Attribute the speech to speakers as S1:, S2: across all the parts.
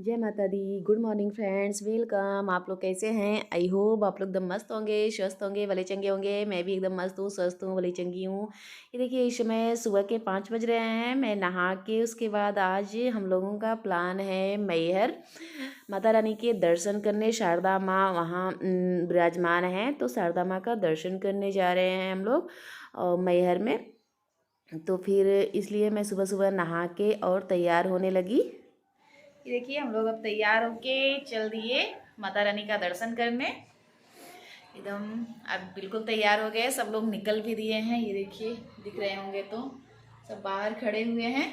S1: जय माता दी। Good morning friends, welcome. आप लोग कैसे हैं? आई होप आप लोग एकदम मस्त होंगे, स्वस्थ होंगे, भले चंगे होंगे। मैं भी एकदम मस्त हूँ, स्वस्थ हूँ, भले चंगी हूँ। ये देखिए, इस समय सुबह के 5 बज रहे हैं। मैं नहा के उसके बाद आज हम लोगों का प्लान है मैहर माता रानी के दर्शन करने। शारदा माँ वहाँ विराजमान हैं, तो शारदा माँ का दर्शन करने जा रहे हैं हम लोग मैहर में। तो फिर इसलिए मैं सुबह सुबह नहा के और तैयार होने लगी। ये देखिए, हम लोग अब तैयार होके चल दिए माता रानी का दर्शन करने। एकदम अब बिल्कुल तैयार हो गए, सब लोग निकल भी दिए हैं। ये देखिए, दिख रहे होंगे तो सब बाहर खड़े हुए हैं।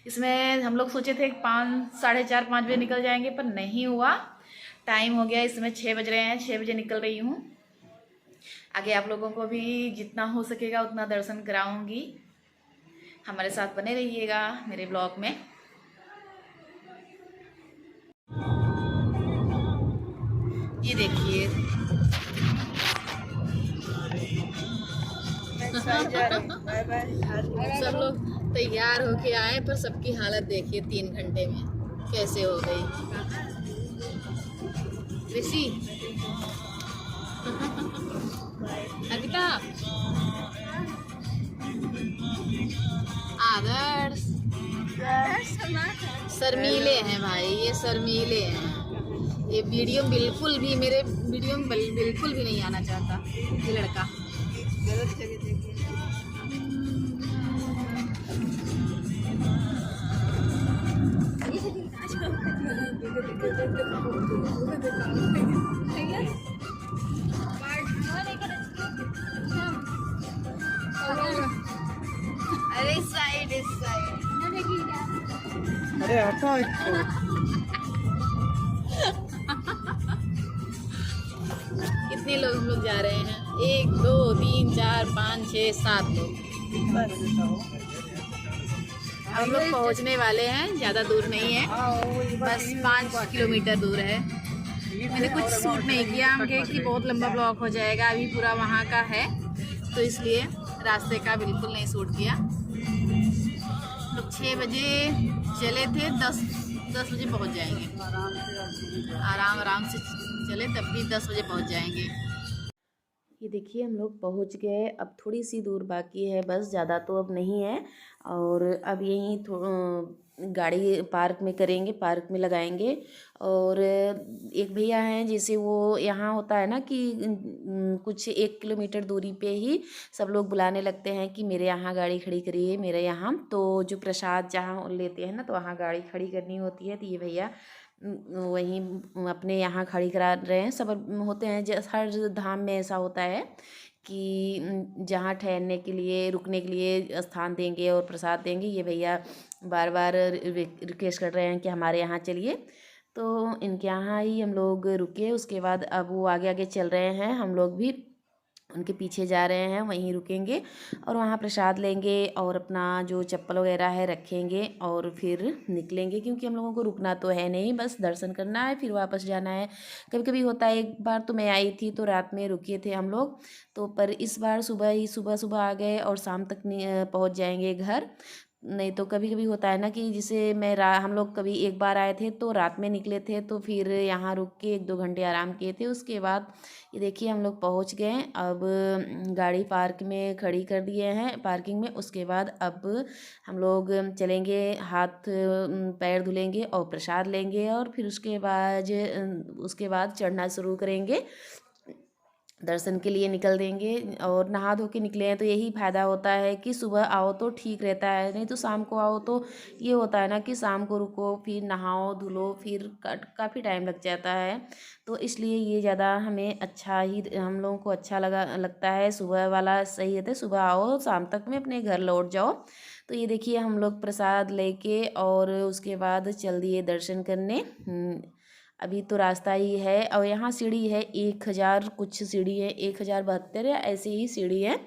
S1: इसमें हम लोग सोचे थे 5, साढ़े 4, 5 बजे निकल जाएंगे, पर नहीं हुआ। टाइम हो गया, इसमें 6 बज रहे हैं। 6 बजे निकल रही हूँ। आगे आप लोगों को भी जितना हो सकेगा उतना दर्शन कराऊंगी। हमारे साथ बने रहिएगा मेरे ब्लॉग में। ये देखिए, सब लोग तैयार होके आए, पर सबकी हालत देखिए 3 घंटे में कैसे हो गई। ऋषि, अनिता, आदर्श, शर्मीले हैं भाई, ये शर्मीले हैं। ये वीडियो बिल्कुल भी, मेरे वीडियो में बिल्कुल भी नहीं आना चाहता ये लड़का। अरे साइड, इस साइड। अरे हटो इसको। कितने लोग हम लोग जा रहे हैं? 1 2 3 4 5 6 7 लोग। हम लोग पहुंचने वाले हैं, ज़्यादा दूर नहीं है, बस 5 किलोमीटर दूर है। मैंने कुछ शूट नहीं किया, हम कहे कि बहुत लंबा ब्लॉग हो जाएगा, अभी पूरा वहाँ का है, तो इसलिए रास्ते का बिल्कुल नहीं शूट किया। लोग 6 बजे चले थे, 10 बजे पहुँच जाएंगे। आराम से चले तब भी 10 बजे पहुँच जाएंगे। ये देखिए, हम लोग पहुंच गए। अब थोड़ी सी दूर बाकी है, बस, ज़्यादा तो अब नहीं है। और अब यहीं गाड़ी पार्क में करेंगे, पार्क में लगाएंगे। और एक भैया हैं, जैसे वो यहाँ होता है ना कि कुछ 1 किलोमीटर दूरी पे ही सब लोग बुलाने लगते हैं कि मेरे यहाँ गाड़ी खड़ी करिए, मेरे यहाँ। तो जो प्रसाद जहाँ लेते हैं ना, तो वहाँ गाड़ी खड़ी करनी होती है। तो ये भैया वहीं अपने यहाँ खड़ी करा रहे हैं। सब होते हैं, हर धाम में ऐसा होता है कि जहाँ ठहरने के लिए, रुकने के लिए स्थान देंगे और प्रसाद देंगे। ये भैया बार बार रिक्वेस्ट कर रहे हैं कि हमारे यहाँ चलिए, तो इनके यहाँ ही हम लोग रुके। उसके बाद अब वो आगे आगे चल रहे हैं, हम लोग भी उनके पीछे जा रहे हैं। वहीं रुकेंगे और वहाँ प्रसाद लेंगे और अपना जो चप्पल वगैरह है रखेंगे और फिर निकलेंगे, क्योंकि हम लोगों को रुकना तो है नहीं, बस दर्शन करना है, फिर वापस जाना है। कभी कभी होता है, एक बार तो मैं आई थी तो रात में रुके थे हम लोग, तो पर इस बार सुबह सुबह आ गए और शाम तक पहुँच जाएंगे घर। नहीं तो कभी कभी होता है ना कि जैसे हम लोग कभी एक बार आए थे तो रात में निकले थे, तो फिर यहाँ रुक के 1 2 घंटे आराम किए थे। उसके बाद ये देखिए, हम लोग पहुँच गए। अब गाड़ी पार्क में खड़ी कर दिए हैं, पार्किंग में। उसके बाद अब हम लोग चलेंगे, हाथ पैर धुलेंगे और प्रसाद लेंगे, और फिर उसके बाद चढ़ना शुरू करेंगे, दर्शन के लिए निकल देंगे। और नहा धो के निकले हैं तो यही फ़ायदा होता है कि सुबह आओ तो ठीक रहता है, नहीं तो शाम को आओ तो ये होता है ना कि शाम को रुको, फिर नहाओ धुलो, फिर काफ़ी टाइम लग जाता है। तो इसलिए ये ज़्यादा हमें अच्छा ही, हम लोगों को अच्छा लगता है। सुबह वाला सही रहता है, सुबह आओ, शाम तक में अपने घर लौट जाओ। तो ये देखिए, हम लोग प्रसाद लेके और उसके बाद चल दिए दर्शन करने। अभी तो रास्ता ही है, और यहाँ सीढ़ी है 1000 कुछ सीढ़ी है, 1072 या ऐसे ही सीढ़ी है।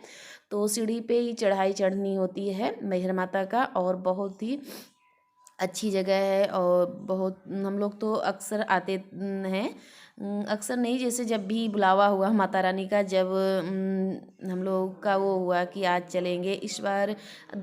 S1: तो सीढ़ी पे ही चढ़ाई चढ़नी होती है मैहर माता का, और बहुत ही
S2: अच्छी जगह है और बहुत हम लोग तो अक्सर आते हैं। अक्सर नहीं, जैसे जब भी बुलावा हुआ माता रानी का, जब हम लोग का वो हुआ कि आज चलेंगे इस बार,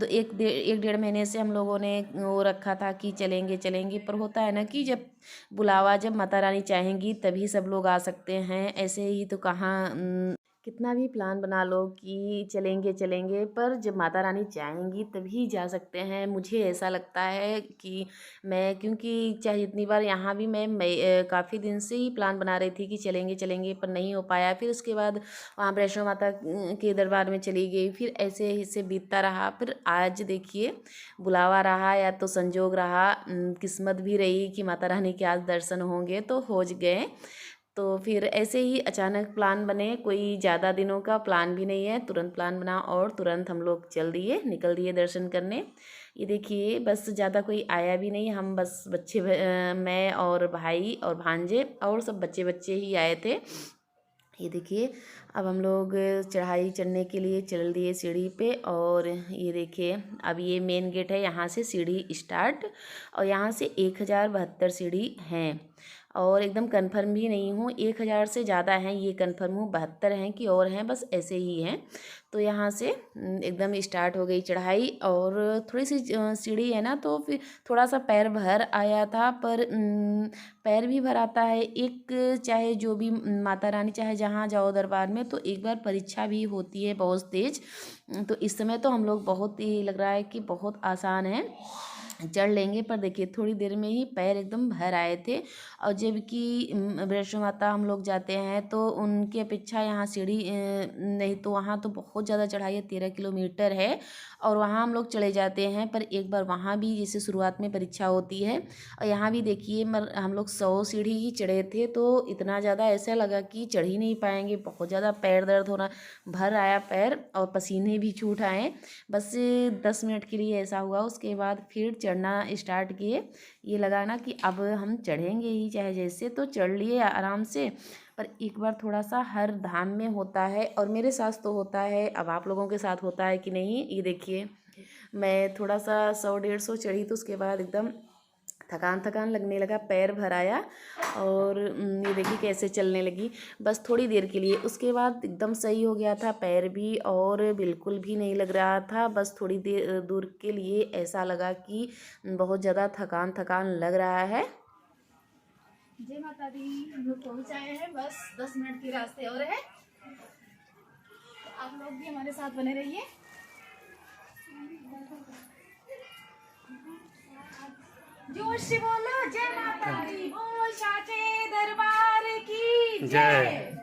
S2: एक डेढ़ महीने से हम लोगों ने वो रखा था कि चलेंगे चलेंगे, पर होता है ना कि जब बुलावा, जब माता रानी चाहेंगी तभी सब लोग आ सकते हैं। ऐसे ही तो कहाँ कितना भी प्लान बना लो कि चलेंगे चलेंगे, पर जब माता रानी चाहेंगी तभी जा सकते हैं। मुझे ऐसा लगता है कि मैं, क्योंकि चाहे जितनी बार यहाँ भी मैं काफ़ी दिन से ही प्लान बना रही थी कि चलेंगे चलेंगे, पर नहीं हो पाया। फिर उसके बाद वहाँ वैष्णो माता के दरबार में चली गई, फिर ऐसे ही से बीतता रहा। फिर आज देखिए बुलावा रहा या तो संजोग रहा, किस्मत भी रही कि माता रानी के आज दर्शन होंगे तो हो गए। तो फिर ऐसे ही अचानक प्लान बने, कोई ज़्यादा दिनों का प्लान भी नहीं है, तुरंत प्लान बना और तुरंत हम लोग चल दिए, निकल दिए दर्शन करने। ये देखिए बस ज़्यादा कोई आया भी नहीं, हम बस मैं और भाई और भांजे और सब बच्चे बच्चे ही आए थे। ये देखिए अब हम लोग चढ़ाई चढ़ने के लिए चल दिए सीढ़ी पे, और ये देखिए अब ये मेन गेट है, यहाँ से सीढ़ी स्टार्ट, और यहाँ से 1072 सीढ़ी हैं। और एकदम कंफर्म भी नहीं हूँ, 1000 से ज़्यादा हैं ये कंफर्म हूँ, 72 हैं कि और हैं, बस ऐसे ही हैं। तो यहाँ से एकदम स्टार्ट हो गई चढ़ाई, और थोड़ी सी सीढ़ी है ना, तो फिर थोड़ा सा पैर भर आया था, पर पैर भी भर आता है एक, चाहे जो भी माता रानी चाहे जहाँ जाओ दरबार में, तो एक बार परीक्षा भी होती है बहुत तेज। तो इस समय तो हम लोग बहुत ही लग रहा है कि बहुत आसान है, चढ़ लेंगे, पर देखिए थोड़ी देर में ही पैर एकदम भर आए थे। और जबकि वैष्णो माता हम लोग जाते हैं तो उनकी अपेक्षा यहाँ सीढ़ी नहीं, तो वहाँ तो बहुत ज़्यादा चढ़ाई है, 13 किलोमीटर है, और वहाँ हम लोग चले जाते हैं। पर एक बार वहाँ भी जैसे शुरुआत में परीक्षा होती है, और यहाँ भी देखिए हम लोग 100 सीढ़ी ही चढ़े थे, तो इतना ज़्यादा ऐसा लगा कि चढ़ ही नहीं पाएंगे, बहुत ज़्यादा पैर दर्द होना, भर आया पैर और पसीने भी छूट आए। बस 10 मिनट के लिए ऐसा हुआ, उसके बाद फिर चढ़ना स्टार्ट किए। ये लगा ना कि अब हम चढ़ेंगे ही चाहे जैसे, तो चढ़ लिए आराम से। पर एक बार थोड़ा सा हर धाम में होता है, और मेरे साथ तो होता है, अब आप लोगों के साथ होता है कि नहीं ये देखिए। मैं थोड़ा सा 100-150 चढ़ी, तो उसके बाद एकदम थकान थकान लगने लगा, पैर भर आया, और ये देखिए कैसे चलने लगी बस थोड़ी देर के लिए। उसके बाद एकदम सही हो गया था पैर भी, और बिल्कुल भी नहीं लग रहा था। बस थोड़ी देर दूर के लिए ऐसा लगा कि बहुत ज़्यादा थकान थकान लग रहा है।
S1: जय माता दी, हम लोग पहुंच आए हैं, बस 10 मिनट के रास्ते और है। तो आप लोग भी हमारे साथ बने रहिए। जोर से बोलो जय माता दी, बोल साचे दरबार की जय।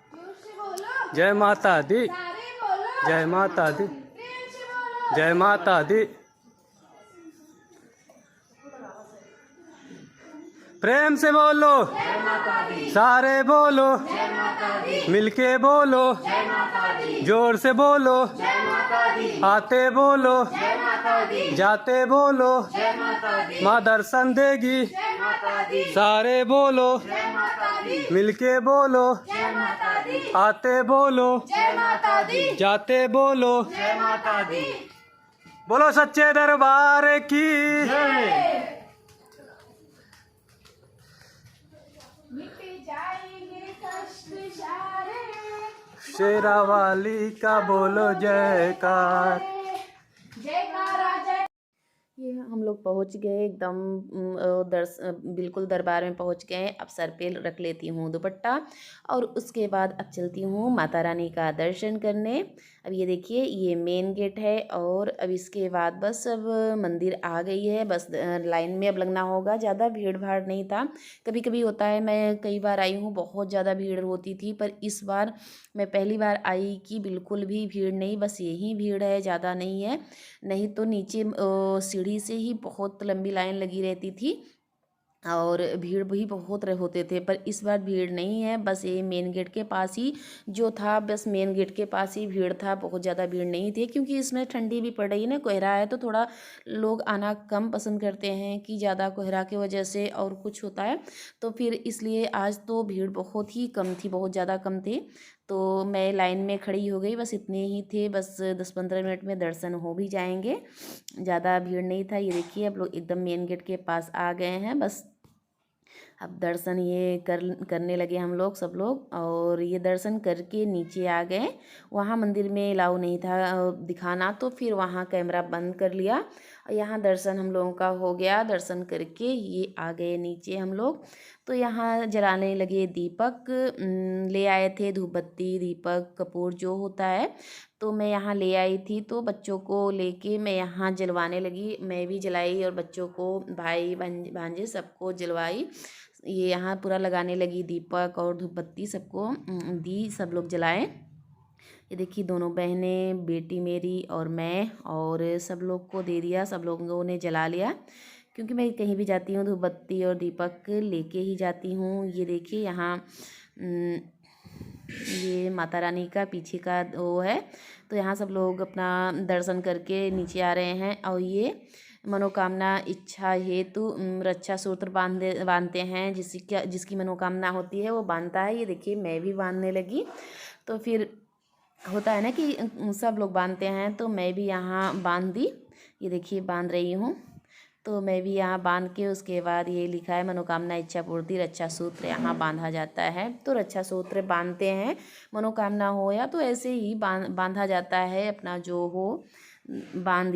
S1: जोर से बोलो
S3: जय माता दी,
S1: सारे बोलो
S3: जय माता दी,
S1: प्रेम से बोलो
S3: जय माता दी। प्रेम से बोलो, सारे बोलो, मिलके बोलो, जोर से बोलो, आते बोलो, जाते बोलो, माँ दर्शन देगी, सारे बोलो, मिलके बोलो, आते बोलो, जाते बोलो, बोलो सच्चे दरबार की।
S1: मिट जाएंगे कष्ट सारे,
S3: शेरा वाली का बोलो जयकार।
S1: जयकारा जय।
S2: ये हम लोग पहुंच गए एकदम बिल्कुल दरबार में पहुंच गए। अब सर पे रख लेती हूँ दुपट्टा, और उसके बाद अब चलती हूँ माता रानी का दर्शन करने। अब ये देखिए ये मेन गेट है, और अब इसके बाद बस अब मंदिर आ गई है, बस लाइन में अब लगना होगा। ज़्यादा भीड़ भाड़ नहीं था, कभी कभी होता है, मैं कई बार आई हूँ बहुत ज़्यादा भीड़ होती थी, पर इस बार मैं पहली बार आई कि बिल्कुल भी भीड़ नहीं, बस यही भीड़ है, ज़्यादा नहीं है। नहीं तो नीचे सीढ़ी से ही बहुत लंबी लाइन लगी रहती थी। और भीड़ भी बहुत रहे होते थे, पर इस बार भीड़ नहीं है। बस ये मेन गेट के पास ही जो था, बस मेन गेट के पास ही भीड़ था, बहुत ज़्यादा भीड़ नहीं थी, क्योंकि इसमें ठंडी भी पड़ रही है ना, कोहरा है, तो थोड़ा लोग आना कम पसंद करते हैं कि ज़्यादा कोहरा की वजह से और कुछ होता है, तो फिर इसलिए आज तो भीड़ बहुत ही कम थी, बहुत ज़्यादा कम थी। तो मैं लाइन में खड़ी हो गई, बस इतने ही थे, बस 10-15 मिनट में दर्शन हो भी जाएंगे, ज़्यादा भीड़ नहीं था। ये देखिए अब लोग एकदम मेन गेट के पास आ गए हैं, बस अब दर्शन ये करने लगे हम लोग सब लोग। और ये दर्शन करके नीचे आ गए, वहाँ मंदिर में अलाउ नहीं था दिखाना, तो फिर वहाँ कैमरा बंद कर लिया। यहाँ दर्शन हम लोगों का हो गया, दर्शन करके ये आ गए नीचे हम लोग। तो यहाँ जलाने लगे दीपक, ले आए थे धूप बत्ती, दीपक, कपूर जो होता है, तो मैं यहाँ ले आई थी। तो बच्चों को लेके मैं यहाँ जलवाने लगी, मैं भी जलाई और बच्चों को, भाई भांजे सबको जलवाई। ये यहाँ पूरा लगाने लगी दीपक और धूप बत्ती, सबको दी, सब लोग जलाएं। ये देखिए दोनों बहनें, बेटी मेरी और मैं, और सब लोग को दे दिया, सब लोगों ने जला लिया, क्योंकि मैं कहीं भी जाती हूँ धूप बत्ती और दीपक लेके ही जाती हूँ। ये देखिए यहाँ ये माता रानी का पीछे का वो है, तो यहाँ सब लोग अपना दर्शन करके नीचे आ रहे हैं। और ये मनोकामना इच्छा हेतु रक्षा सूत्र बांधते हैं, जिसकी मनोकामना होती है वो बांधता है। ये देखिए मैं भी बांधने लगी, तो फिर होता है ना कि सब लोग बांधते हैं, तो मैं भी यहाँ बांध दी। ये देखिए बांध रही हूँ, तो मैं भी यहाँ बांध के, उसके बाद ये लिखा है मनोकामना इच्छा पूर्ति रक्षा सूत्र यहाँ बांधा जाता है। तो रक्षा सूत्र बांधते हैं, मनोकामना हो या तो ऐसे ही बांधा जाता है, अपना जो हो बांध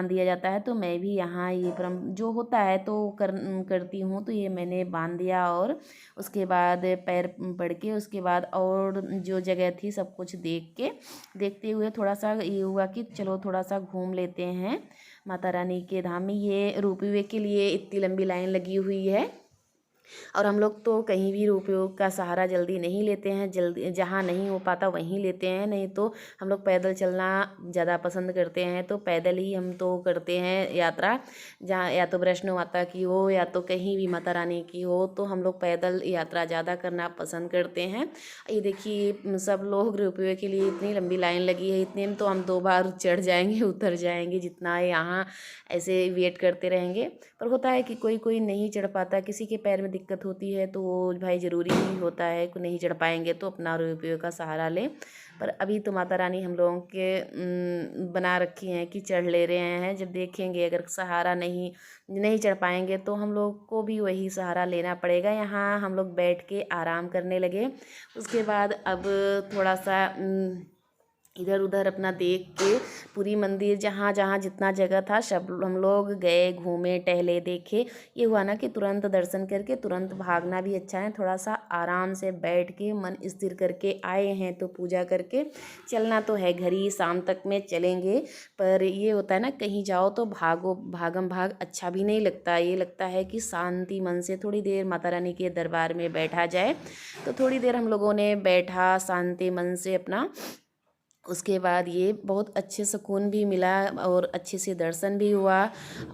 S2: दिया जाता है। तो मैं भी यहाँ ये जो होता है तो करती हूँ। तो ये मैंने बांध दिया, और उसके बाद पैर पड़ के, उसके बाद और जो जगह थी सब कुछ देखते हुए थोड़ा सा ये हुआ कि चलो थोड़ा सा घूम लेते हैं माता रानी के धाम में। ये रोपवे के लिए इतनी लंबी लाइन लगी हुई है, और हम लोग तो कहीं भी रोपवे का सहारा जल्दी नहीं लेते हैं, जल्दी जहाँ नहीं हो पाता वहीं लेते हैं, नहीं तो हम लोग पैदल चलना ज़्यादा पसंद करते हैं। तो पैदल ही हम तो करते हैं यात्रा, जहाँ या तो वैष्णो माता की हो या तो कहीं भी माता रानी की हो, तो हम लोग पैदल यात्रा ज़्यादा करना पसंद करते हैं। ये देखिए सब लोग रोपवे के लिए इतनी लंबी लाइन लगी है, इतने में तो हम 2 बार चढ़ जाएंगे, उतर जाएंगे, जितना यहाँ ऐसे वेट करते रहेंगे। पर होता है कि कोई नहीं चढ़ पाता, किसी के पैर में दिक्कत होती है, तो वो भाई ज़रूरी ही होता है कि नहीं चढ़ पाएंगे तो अपना रोपवे का सहारा लें। पर अभी तो माता रानी हम लोगों के बना रखी हैं कि चढ़ ले रहे हैं। जब देखेंगे अगर सहारा नहीं चढ़ पाएंगे तो हम लोग को भी वही सहारा लेना पड़ेगा। यहाँ हम लोग बैठ के आराम करने लगे। उसके बाद अब थोड़ा सा इधर उधर अपना देख के पूरी मंदिर जहाँ जहाँ जितना जगह था सब हम लोग गए, घूमे, टहले, देखे। ये हुआ ना कि तुरंत दर्शन करके तुरंत भागना भी अच्छा है, थोड़ा सा आराम से बैठ के मन स्थिर करके आए हैं तो पूजा करके चलना तो है घर ही, शाम तक में चलेंगे। पर ये होता है ना कहीं जाओ तो भागम भाग अच्छा भी नहीं लगता। ये लगता है कि शांति मन से थोड़ी देर माता रानी के दरबार में बैठा जाए। तो थोड़ी देर हम लोगों ने बैठा शांति मन से अपना। उसके बाद ये बहुत अच्छे सुकून भी मिला और अच्छे से दर्शन भी हुआ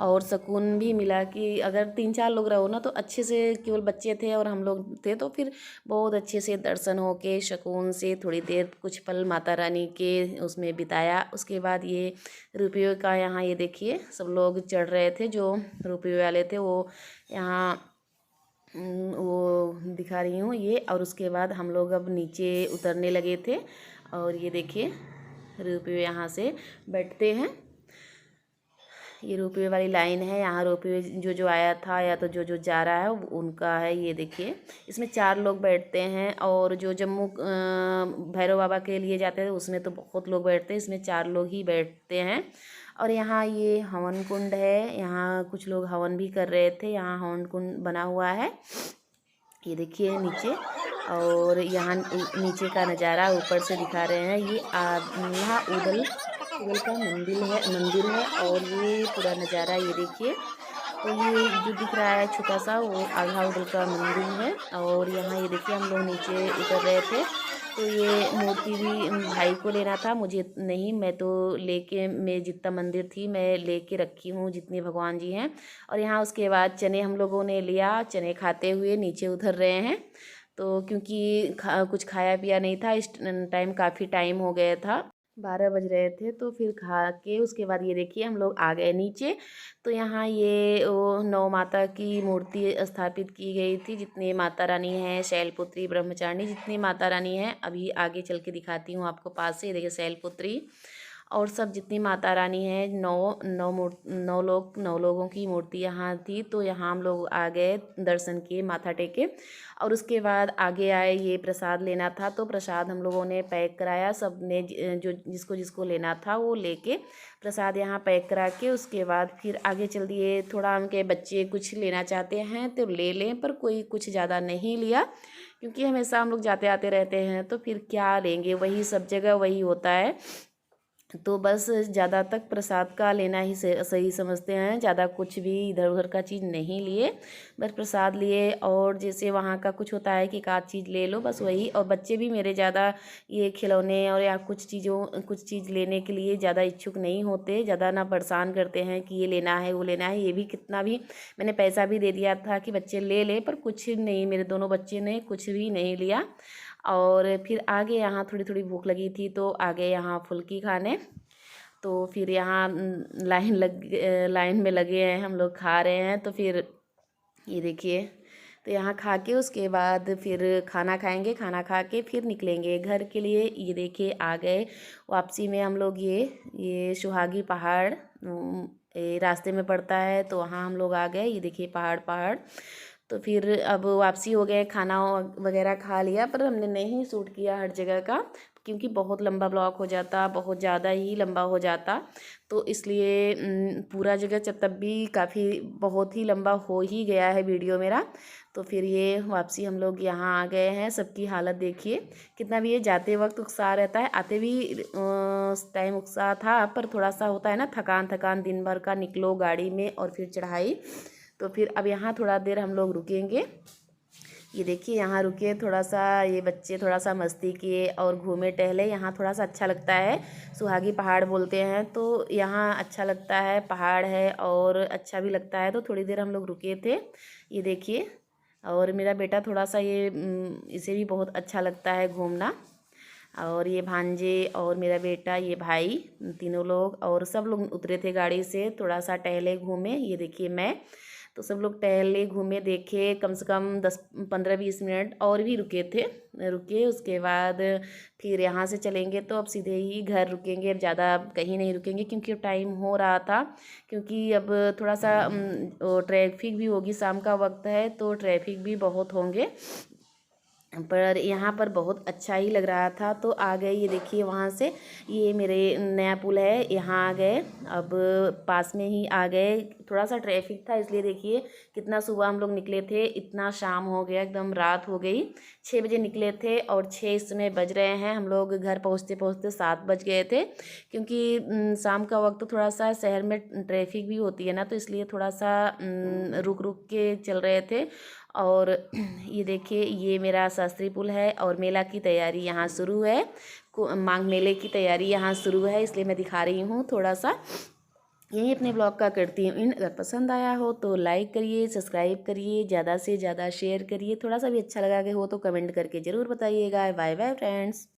S2: और सुकून भी मिला कि अगर 3-4 लोग रहो ना तो अच्छे से, केवल बच्चे थे और हम लोग थे तो फिर बहुत अच्छे से दर्शन हो के सुकून से थोड़ी देर कुछ पल माता रानी के उसमें बिताया। उसके बाद ये रुपये का यहाँ ये देखिए सब लोग चढ़ रहे थे, जो रुपये वाले थे वो यहाँ वो दिखा रही हूँ ये। और उसके बाद हम लोग अब नीचे उतरने लगे थे और ये देखिए रोपवे यहाँ से बैठते हैं। ये रोपवे वाली लाइन है, यहाँ रोपवे जो आया था या तो जो जा रहा है उनका है। ये देखिए इसमें 4 लोग बैठते हैं और जो जम्मू भैरव बाबा के लिए जाते हैं उसमें तो बहुत लोग बैठते हैं, इसमें 4 लोग ही बैठते हैं। और यहाँ ये हवन कुंड है, यहाँ कुछ लोग हवन भी कर रहे थे, यहाँ हवन कुंड बना हुआ है। ये देखिए नीचे, और यहाँ नीचे का नज़ारा ऊपर से दिखा रहे हैं। ये यहाँ उदल का मंदिर है और ये पूरा नज़ारा ये देखिए। तो ये जो दिख रहा है छोटा सा वो आधा उदल का मंदिर है। और यहाँ ये देखिए हम लोग नीचे उतर रहे थे तो ये मूर्ति भी भाई को लेना था, मुझे नहीं। मैं तो लेके, मैं जितना मंदिर थी मैं लेके रखी हूँ, जितने भगवान जी हैं। और यहाँ उसके बाद चने हम लोगों ने लिया, चने खाते हुए नीचे उतर रहे हैं। तो क्योंकि कुछ खाया पिया नहीं था इस टाइम, काफ़ी टाइम हो गया था, 12 बज रहे थे। तो फिर खा के उसके बाद ये देखिए हम लोग आ गए नीचे। तो यहाँ ये वो नौ माता की मूर्ति स्थापित की गई थी, जितनी माता रानी हैं, शैलपुत्री, ब्रह्मचारिणी, जितनी माता रानी हैं। अभी आगे चल के दिखाती हूँ आपको पास से। ये देखिए शैलपुत्री और सब जितनी माता रानी हैं, नौ लोगों की मूर्ति यहाँ थी। तो यहाँ हम लोग आ गए, दर्शन किए, माथा टेके। और उसके बाद आगे आए, ये प्रसाद लेना था। तो प्रसाद हम लोगों ने पैक कराया, सब ने जो जिसको जिसको लेना था वो लेके प्रसाद यहाँ पैक करा के उसके बाद फिर आगे चल दिए। थोड़ा उनके बच्चे कुछ लेना चाहते हैं तो ले लें, पर कोई कुछ ज़्यादा नहीं लिया, क्योंकि हमेशा हम लोग जाते आते रहते हैं तो फिर क्या लेंगे, वही सब जगह वही होता है। तो बस ज़्यादा तक प्रसाद का लेना ही सही समझते हैं, ज़्यादा कुछ भी इधर उधर का चीज़ नहीं लिए, बस प्रसाद लिए। और जैसे वहाँ का कुछ होता है कि एक आध चीज़ ले लो, बस वही। और बच्चे भी मेरे ज़्यादा ये खिलौने और या कुछ चीज़ लेने के लिए ज़्यादा इच्छुक नहीं होते, ज़्यादा ना परेशान करते हैं कि ये लेना है वो लेना है। ये भी कितना भी मैंने पैसा भी दे दिया था कि बच्चे ले ले, पर कुछ नहीं, मेरे दोनों बच्चे ने कुछ भी नहीं लिया। और फिर आगे यहाँ थोड़ी थोड़ी भूख लगी थी तो आगे यहाँ फुल्की खाने। तो फिर यहाँ लाइन में लगे हैं, हम लोग खा रहे हैं। तो फिर ये देखिए, तो यहाँ खा के उसके बाद फिर खाना खाएंगे, खाना खा के फिर निकलेंगे घर के लिए। ये देखिए आ गए वापसी में हम लोग। ये सुहागी पहाड़ रास्ते में पड़ता है, तो वहाँ हम लोग आ गए। ये देखिए पहाड़। तो फिर अब वापसी हो गए, खाना वगैरह खा लिया, पर हमने नहीं शूट किया हर जगह का, क्योंकि बहुत लंबा ब्लॉग हो जाता, बहुत ज़्यादा ही लंबा हो जाता। तो इसलिए पूरा जगह तब भी काफ़ी बहुत ही लंबा हो ही गया है वीडियो मेरा। तो फिर ये वापसी हम लोग यहाँ आ गए हैं। सबकी हालत देखिए, कितना भी ये जाते वक्त उत्साह रहता है, आते भी टाइम उत्साह था, पर थोड़ा सा होता है ना थकान दिन भर का, निकलो गाड़ी में और फिर चढ़ाई। तो फिर अब यहाँ थोड़ा देर हम लोग रुकेंगे। ये देखिए यहाँ रुके थोड़ा सा, ये बच्चे थोड़ा सा मस्ती किए और घूमे टहले। यहाँ थोड़ा सा अच्छा लगता है, सुहागी पहाड़ बोलते हैं, तो यहाँ अच्छा लगता है, पहाड़ है और अच्छा भी लगता है। तो थोड़ी देर हम लोग रुके थे, ये देखिए। और मेरा बेटा थोड़ा सा इसे भी बहुत अच्छा लगता है घूमना। और ये भांजे और मेरा बेटा, ये भाई, तीनों लोग और सब लोग उतरे थे गाड़ी से, थोड़ा सा टहले घूमे। ये देखिए मैं, तो सब लोग टहले घूमे, देखे, कम से कम 10-15-20 मिनट और भी रुके। उसके बाद फिर यहाँ से चलेंगे, तो अब सीधे ही घर रुकेंगे, अब ज़्यादा कहीं नहीं रुकेंगे, क्योंकि अब टाइम हो रहा था। क्योंकि अब थोड़ा सा ट्रैफिक भी होगी, शाम का वक्त है तो ट्रैफिक भी बहुत होंगे, पर यहाँ पर बहुत अच्छा ही लग रहा था। तो आ गए, ये देखिए वहाँ से, ये मेरे नया पुल है, यहाँ आ गए। अब पास में ही आ गए, थोड़ा सा ट्रैफिक था इसलिए देखिए कितना सुबह हम लोग निकले थे, इतना शाम हो गया, एकदम रात हो गई। 6 बजे निकले थे और 6 इस समय बज रहे हैं। हम लोग घर पहुँचते पहुँचते 7 बज गए थे, क्योंकि शाम का वक्त थोड़ा सा शहर में ट्रैफिक भी होती है ना, तो इसलिए थोड़ा सा रुक के चल रहे थे। और ये देखिए ये मेरा शास्त्री पुल है और मेला की तैयारी यहाँ शुरू है, मांग मेले की तैयारी यहाँ शुरू है, इसलिए मैं दिखा रही हूँ थोड़ा सा। यही अपने ब्लॉग का करती हूँ। अगर पसंद आया हो तो लाइक करिए, सब्सक्राइब करिए, ज़्यादा से ज़्यादा शेयर करिए। थोड़ा सा भी अच्छा लगा के हो तो कमेंट करके ज़रूर बताइएगा। Bye bye friends.